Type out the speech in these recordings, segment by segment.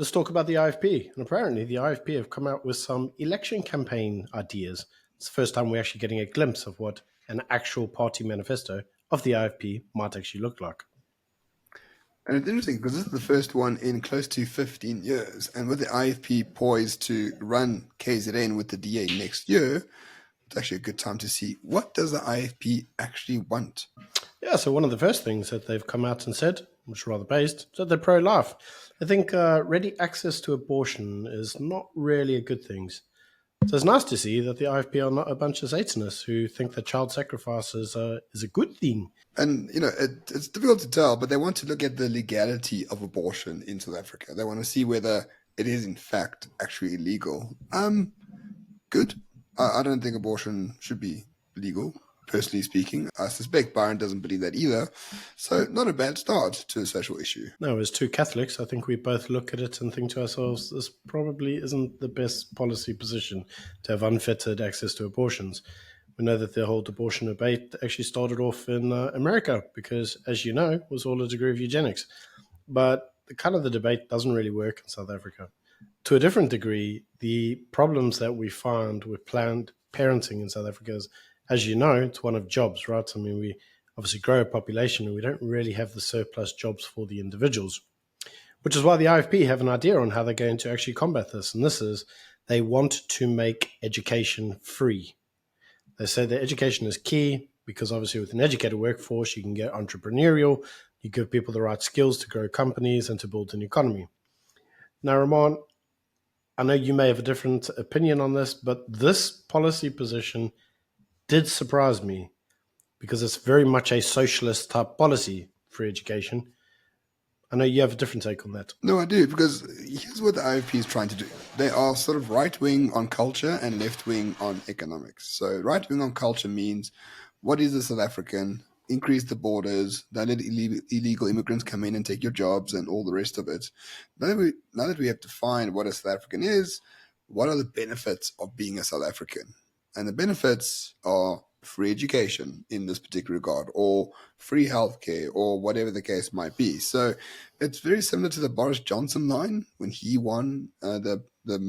let's talk about the IFP. And apparently, the IFP have come out with some election campaign ideas. It's the first time we're actually getting a glimpse of what an actual party manifesto of the IFP might actually look like. And it's interesting because this is the first one in close to 15 years. And with the IFP poised to run KZN with the DA next year, it's actually a good time to see what does the IFP actually want. Yeah, so one of the first things that they've come out and said, which is rather based, is that they're pro-life. I think ready access to abortion is not really a good thing. So it's nice to see that the IFP are not a bunch of Satanists who think that child sacrifice is a good thing. And, it's difficult to tell, but they want to look at the legality of abortion in South Africa. They want to see whether it is, in fact, actually illegal. Good. I don't think abortion should be legal, personally speaking. I suspect Byron doesn't believe that either. So not a bad start to a social issue. No, as two Catholics, I think we both look at it and think to ourselves, this probably isn't the best policy position to have unfettered access to abortions. We know that the whole abortion debate actually started off in America because, as you know, it was all a degree of eugenics. But the debate doesn't really work in South Africa. To a different degree, the problems that we find with planned parenting in South Africa is, as you know, it's one of jobs, right? I mean, we obviously grow a population and we don't really have the surplus jobs for the individuals, which is why the IFP have an idea on how they're going to actually combat this. And this is they want to make education free. They say that education is key because obviously with an educated workforce, you can get entrepreneurial, you give people the right skills to grow companies and to build an economy. Now, Ramon, I know you may have a different opinion on this, but this policy position did surprise me because it's very much a socialist type policy for education. I know you have a different take on that. No, I do, because here's what the IFP is trying to do. They are sort of right-wing on culture and left-wing on economics. So right-wing on culture means what is a South African? Increase the borders, don't let illegal immigrants come in and take your jobs and all the rest of it. Now that we have defined what a South African is, what are the benefits of being a South African? And the benefits are free education in this particular regard, or free healthcare, or whatever the case might be. So it's very similar to the Boris Johnson line when he won the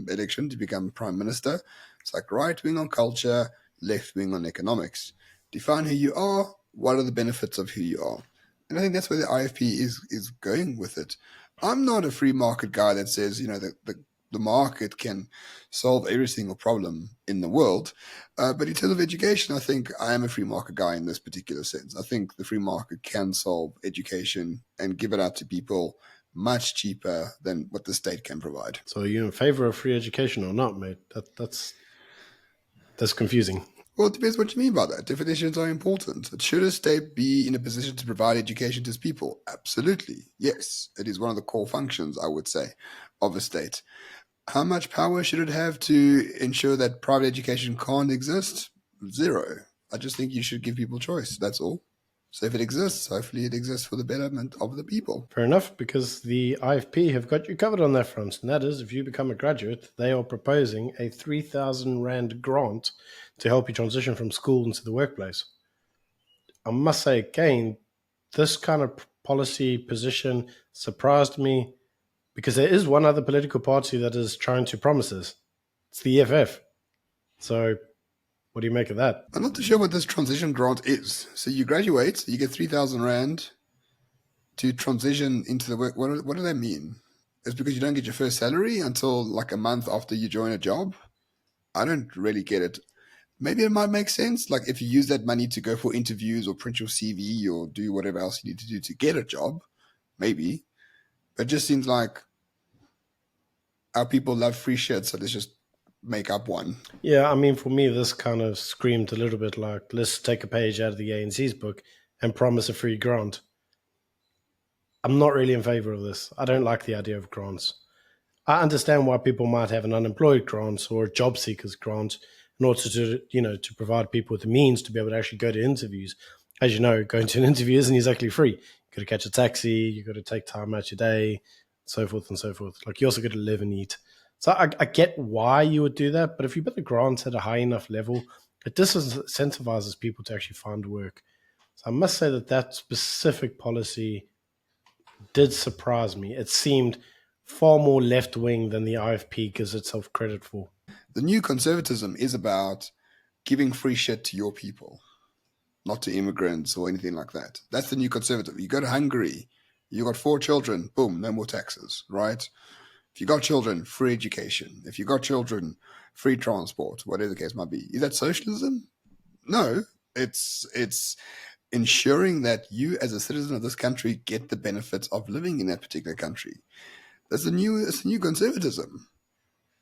election to become prime minister. It's like right wing on culture, left wing on economics. Define who you are. What are the benefits of who you are? And I think that's where the IFP is going with it. I'm not a free market guy that says, the market can solve every single problem in the world. But in terms of education, I think I am a free market guy in this particular sense. I think the free market can solve education and give it out to people much cheaper than what the state can provide. So are you in favor of free education or not, mate? That's confusing. Well, it depends what you mean by that. Definitions are important. Should a state be in a position to provide education to its people? Absolutely. Yes. It is one of the core functions, I would say, of a state. How much power should it have to ensure that private education can't exist? Zero. I just think you should give people choice. That's all. So if it exists, hopefully it exists for the betterment of the people. Fair enough, because the IFP have got you covered on that front. And that is, if you become a graduate, they are proposing a 3,000 Rand grant to help you transition from school into the workplace. I must say again, this kind of policy position surprised me because there is one other political party that is trying to promise this. It's the EFF. So what do you make of that? I'm not too sure what this transition grant is. So you graduate, you get 3,000 Rand to transition into the work. What does that mean? It's because you don't get your first salary until like a month after you join a job? I don't really get it. Maybe it might make sense. Like if you use that money to go for interviews or print your CV or do whatever else you need to do to get a job, maybe. But it just seems like our people love free shit, so let's just make up one. Yeah, I mean, for me, this kind of screamed a little bit like, let's take a page out of the ANC's book and promise a free grant. I'm not really in favor of this. I don't like the idea of grants. I understand why people might have an unemployed grant or a job seekers grant in order to provide people with the means to be able to actually go to interviews. As you know, going to an interview isn't exactly free. You've got to catch a taxi, you've got to take time out your day, so forth and so forth. Like you also got to live and eat. So I get why you would do that, but if you put the grants at a high enough level, it disincentivizes people to actually find work. So I must say that specific policy did surprise me. It seemed far more left wing than the IFP gives itself credit for. The new conservatism is about giving free shit to your people, not to immigrants or anything like that. That's the new conservative. You go to Hungary, you got 4 children, boom, no more taxes, right? If you got children, free education. If you got children, free transport, whatever the case might be. Is that socialism? No, it's ensuring that you as a citizen of this country get the benefits of living in that particular country. It's a new conservatism.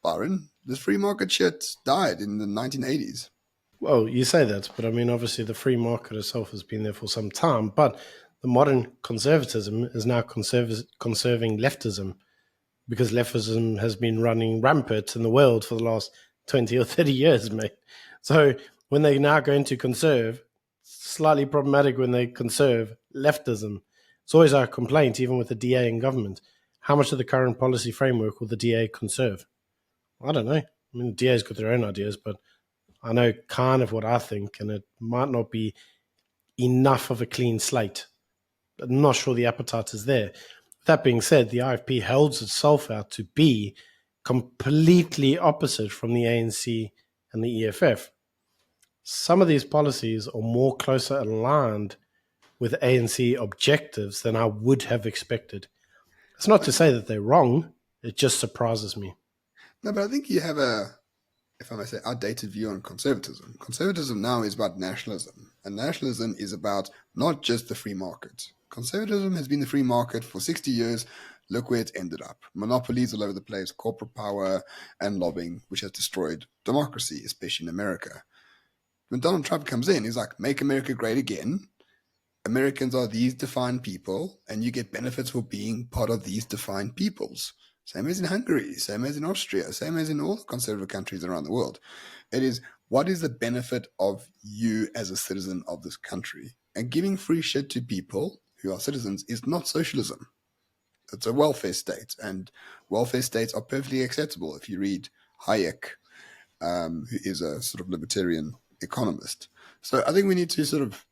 Byron, this free market shit died in the 1980s. Well, you say that, but I mean, obviously, the free market itself has been there for some time, but the modern conservatism is now conserving leftism, because leftism has been running rampant in the world for the last 20 or 30 years, mate. So when they're now going to conserve, slightly problematic when they conserve leftism. It's always our complaint, even with the DA in government. How much of the current policy framework will the DA conserve? I don't know. I mean, the DA's got their own ideas, but I know kind of what I think, and it might not be enough of a clean slate. I'm not sure the appetite is there. That being said, the IFP holds itself out to be completely opposite from the ANC and the EFF. Some of these policies are more closer aligned with ANC objectives than I would have expected. It's not to say that they're wrong. It just surprises me. No, but I think you have if I may say, outdated view on conservatism. Conservatism now is about nationalism, and nationalism is about not just the free market. Conservatism has been the free market for 60 years. Look where it's ended up. Monopolies all over the place, corporate power and lobbying, which has destroyed democracy, especially in America. When Donald Trump comes in, he's like, make America great again. Americans are these defined people, and you get benefits for being part of these defined peoples. Same as in Hungary, same as in Austria, same as in all the conservative countries around the world. It is, what is the benefit of you as a citizen of this country? And giving free shit to people who are citizens is not socialism. It's a welfare state, and welfare states are perfectly acceptable. If you read Hayek, who is a sort of libertarian economist. So I think we need to sort of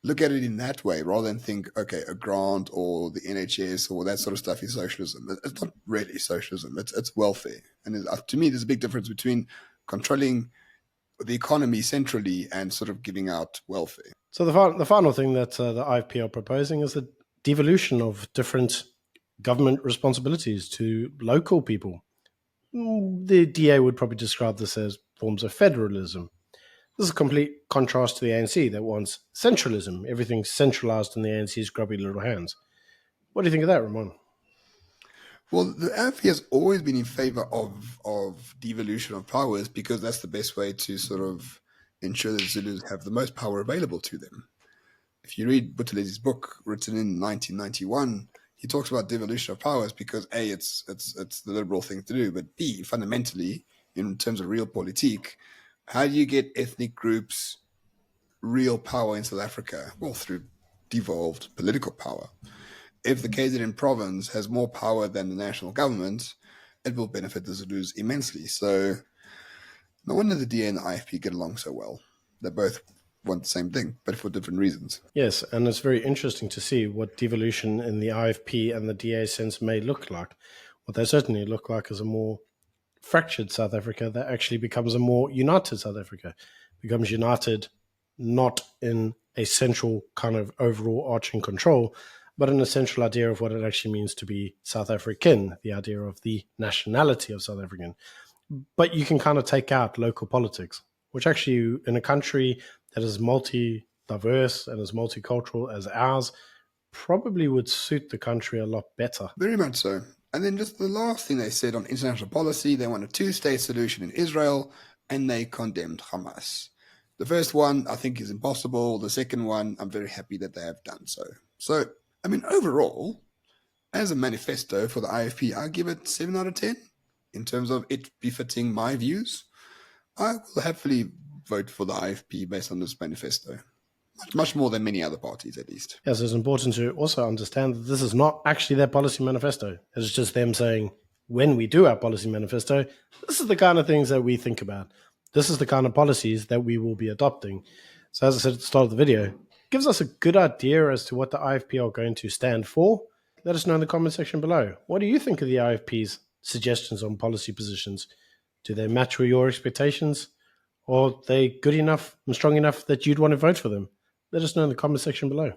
look at it in that way rather than think, okay, a grant or the NHS or that sort of stuff is socialism. It's not really socialism. It's welfare. And to me, there's a big difference between controlling the economy centrally and sort of giving out welfare. So the final thing that the IFP are proposing is the devolution of different government responsibilities to local people. The DA would probably describe this as forms of federalism. This is a complete contrast to the ANC that wants centralism, everything centralized in the ANC's grubby little hands. What do you think of that, Ramon? Well, the AFP has always been in favor of devolution of powers because that's the best way to sort of ensure that Zulus have the most power available to them. If you read Buthelez's book, written in 1991, he talks about devolution of powers because A, it's the liberal thing to do, but B, fundamentally, in terms of realpolitik, how do you get ethnic groups real power in South Africa? Well, through devolved political power. If the KZN province has more power than the national government, it will benefit the Zulus immensely. So no wonder the DA and the IFP get along so well. They both want the same thing, but for different reasons. Yes, and it's very interesting to see what devolution in the IFP and the DA sense may look like. What they certainly look like is a more fractured South Africa that actually becomes a more united South Africa, becomes united not in a central kind of overall arching control, but an essential idea of what it actually means to be South African, the idea of the nationality of South African. But you can kind of take out local politics, which actually in a country that is multi-diverse and as multicultural as ours probably would suit the country a lot better. Very much so. And then just the last thing they said on international policy, they want a two-state solution in Israel, and they condemned Hamas. The first one, I think, is impossible. The second one, I'm very happy that they have done so. So, I mean, overall, as a manifesto for the IFP, I give it 7 out of 10 in terms of it befitting my views. I will happily vote for the IFP based on this manifesto. Much more than many other parties, at least. Yes, it's important to also understand that this is not actually their policy manifesto. It's just them saying, when we do our policy manifesto, this is the kind of things that we think about. This is the kind of policies that we will be adopting. So as I said at the start of the video, it gives us a good idea as to what the IFP are going to stand for. Let us know in the comment section below. What do you think of the IFP's suggestions on policy positions? Do they match with your expectations? Or are they good enough and strong enough that you'd want to vote for them? Let us know in the comment section below.